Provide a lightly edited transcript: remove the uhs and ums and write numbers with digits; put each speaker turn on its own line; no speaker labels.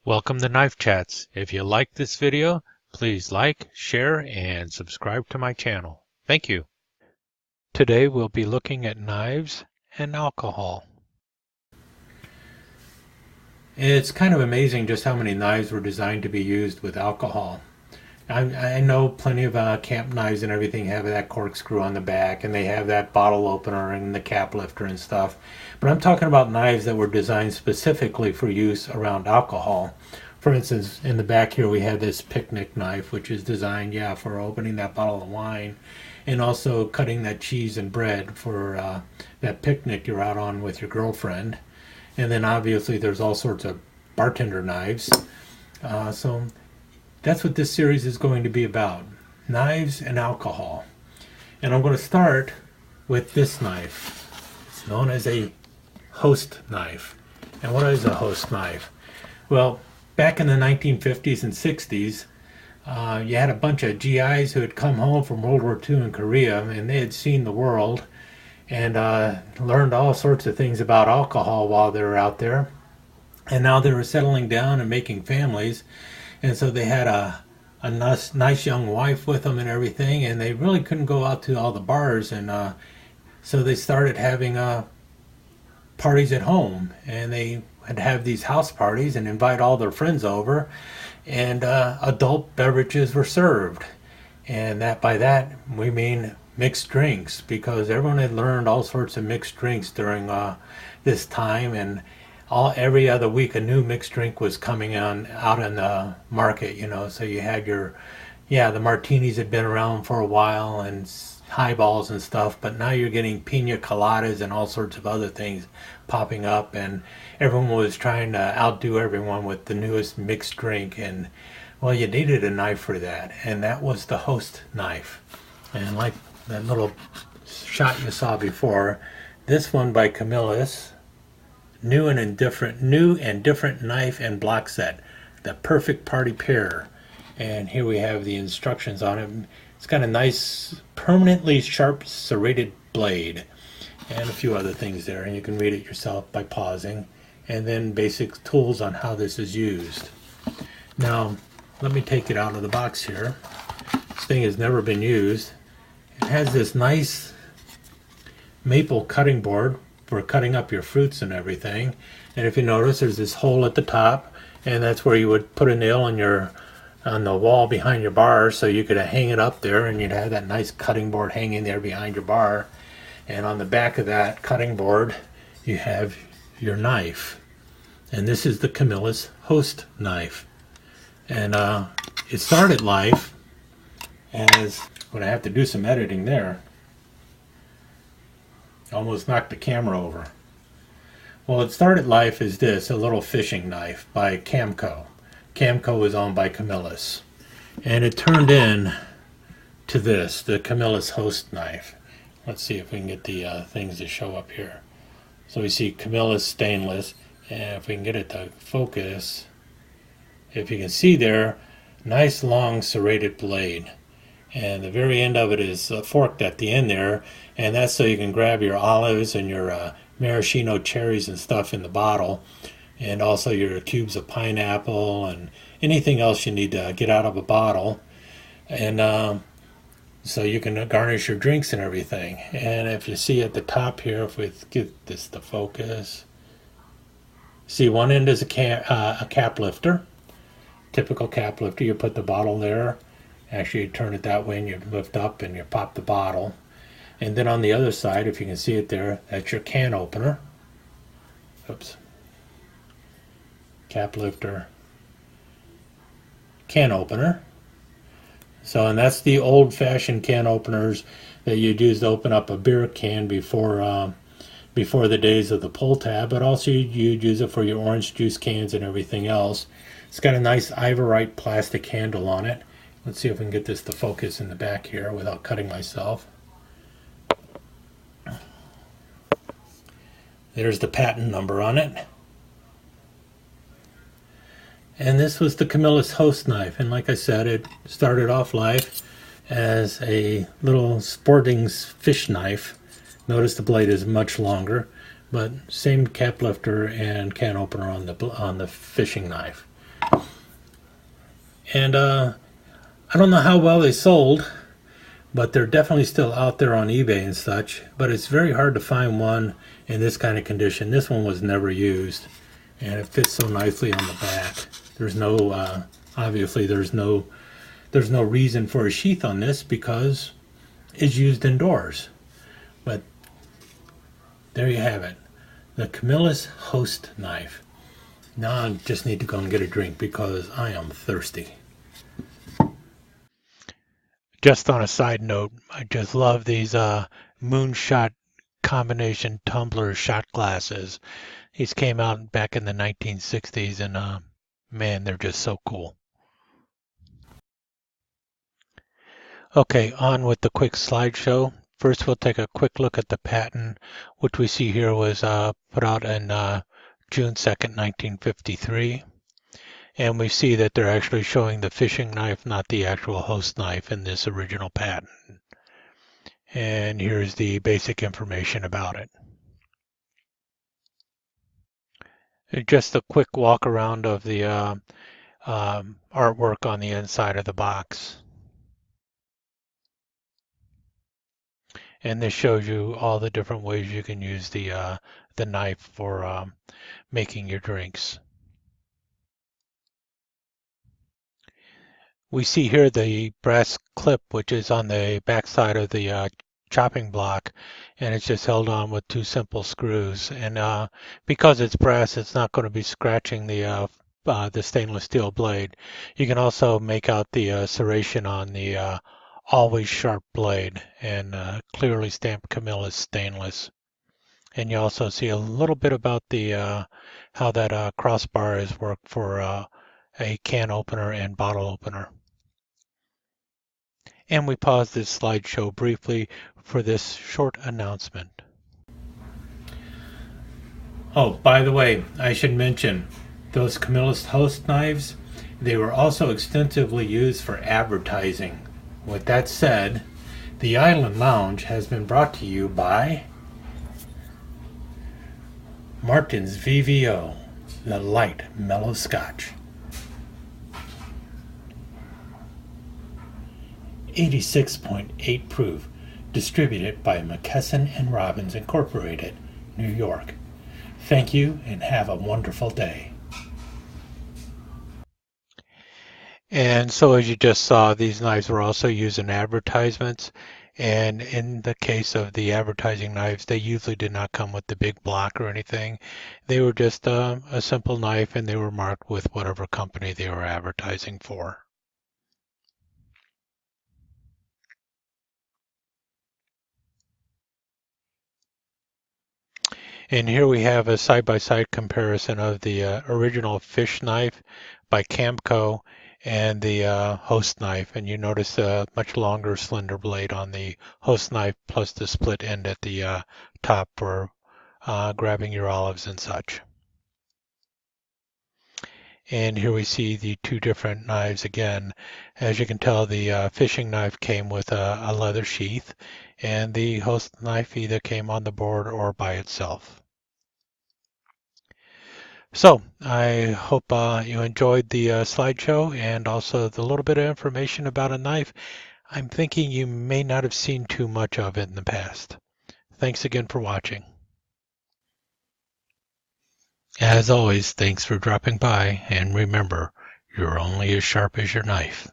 Welcome to Knife Chats. If you like this video, please like, share, and subscribe to my channel. Thank you. Today we'll be looking at knives and alcohol. It's kind of amazing just how many knives were designed to be used with alcohol. I know plenty of camp knives and everything have that corkscrew on the back, and they have that bottle opener and the cap lifter and stuff. But I'm talking about knives that were designed specifically for use around alcohol. For instance, in the back here we have this picnic knife, which is designed, for opening that bottle of wine, and also cutting that cheese and bread for that picnic you're out on with your girlfriend. And then obviously there's all sorts of bartender knives. So that's what this series is going to be about, knives and alcohol. And I'm going to start with this knife. It's known as a host knife. And what is a host knife? Well, back in the 1950s and 60s, you had a bunch of GIs who had come home from World War II in Korea, and they had seen the world and learned all sorts of things about alcohol while they were out there. And now they were settling down and making families. And so they had a nice young wife with them and everything, and they really couldn't go out to all the bars, and so they started having parties at home, and they would have these house parties and invite all their friends over, and adult beverages were served. And by that we mean mixed drinks, because everyone had learned all sorts of mixed drinks during this time, and every other week a new mixed drink was coming out in the market, so you had the martinis had been around for a while, and highballs and stuff, but now you're getting pina coladas and all sorts of other things popping up, and everyone was trying to outdo everyone with the newest mixed drink. And well, you needed a knife for that, and that was the host knife. And like that little shot you saw before, this one by Camillus, new and different knife and block set, the perfect party pair. And here we have the instructions on it. It's got a nice permanently sharp serrated blade and a few other things there, and you can read it yourself by pausing. And then basic tools on how this is used. Now let me take it out of the box here. This thing has never been used. It has this nice maple cutting board for cutting up your fruits and everything. And if you notice, there's this hole at the top, and that's where you would put a nail on the wall behind your bar, so you could hang it up there, and you'd have that nice cutting board hanging there behind your bar. And on the back of that cutting board you have your knife, and this is the Camillus Host Knife. And it started life as, when I have to do some editing there, almost knocked the camera over. Well, it started life as this, a little fishing knife by Camco. Camco was owned by Camillus. And it turned in to this, the Camillus Host Knife. Let's see if we can get the things to show up here. So we see Camillus stainless, and if we can get it to focus, if you can see there, nice long serrated blade. And the very end of it is forked at the end there, and that's so you can grab your olives and your maraschino cherries and stuff in the bottle, and also your cubes of pineapple and anything else you need to get out of a bottle, and so you can garnish your drinks and everything. And if you see at the top here, if we get this to focus, see one end is a cap lifter, typical cap lifter. You put the bottle there. Actually, you turn it that way and you lift up and you pop the bottle. And then on the other side, if you can see it there, that's your can opener. Oops. Cap lifter, can opener. So, and that's the old-fashioned can openers that you'd use to open up a beer can before the days of the pull tab, but also you'd use it for your orange juice cans and everything else. It's got a nice Ivorite plastic handle on it. Let's see if we can get this to focus in the back here without cutting myself. There's the patent number on it. And this was the Camillus Host Knife. And like I said, it started off life as a little sporting fish knife. Notice the blade is much longer, but same cap lifter and can opener on the fishing knife. And I don't know how well they sold, but they're definitely still out there on eBay and such. But it's very hard to find one in this kind of condition. This one was never used, and it fits so nicely on the back. There's no obviously there's no reason for a sheath on this because it's used indoors. But there you have it, the Camillus Host Knife. Now I just need to go and get a drink because I am thirsty. Just on a side note, I just love these moonshot combination tumbler shot glasses. These came out back in the 1960s, and man, they're just so cool. Okay, on with the quick slideshow. First, we'll take a quick look at the patent, which we see here was put out in June 2nd, 1953. And we see that they're actually showing the fishing knife, not the actual host knife in this original patent. And here's the basic information about it. Just a quick walk around of the artwork on the inside of the box. And this shows you all the different ways you can use the knife for making your drinks. We see here the brass clip, which is on the back side of the chopping block, and it's just held on with two simple screws. And because it's brass, it's not going to be scratching the stainless steel blade. You can also make out the serration on the always sharp blade, and clearly stamped Camillus stainless. And you also see a little bit about the how that crossbar is worked for a can opener and bottle opener. And we pause this slideshow briefly for this short announcement. Oh, by the way, I should mention those Camillus Host knives, they were also extensively used for advertising. With that said, the Island Lounge has been brought to you by Martin's VVO, the light mellow scotch. 86.8 proof, distributed by McKesson and Robbins Incorporated, New York. Thank you and have a wonderful day. And so as you just saw, these knives were also used in advertisements. And in the case of the advertising knives, they usually did not come with the big block or anything. They were just a simple knife, and they were marked with whatever company they were advertising for. And here we have a side-by-side comparison of the original fish knife by Camco and the host knife. And you notice a much longer, slender blade on the host knife, plus the split end at the top for grabbing your olives and such. And here we see the two different knives again. As you can tell, the fishing knife came with a leather sheath, and the host knife either came on the board or by itself. So I hope you enjoyed the slideshow and also the little bit of information about a knife I'm thinking you may not have seen too much of it in the past. Thanks again for watching. As always, thanks for dropping by, and remember, you're only as sharp as your knife.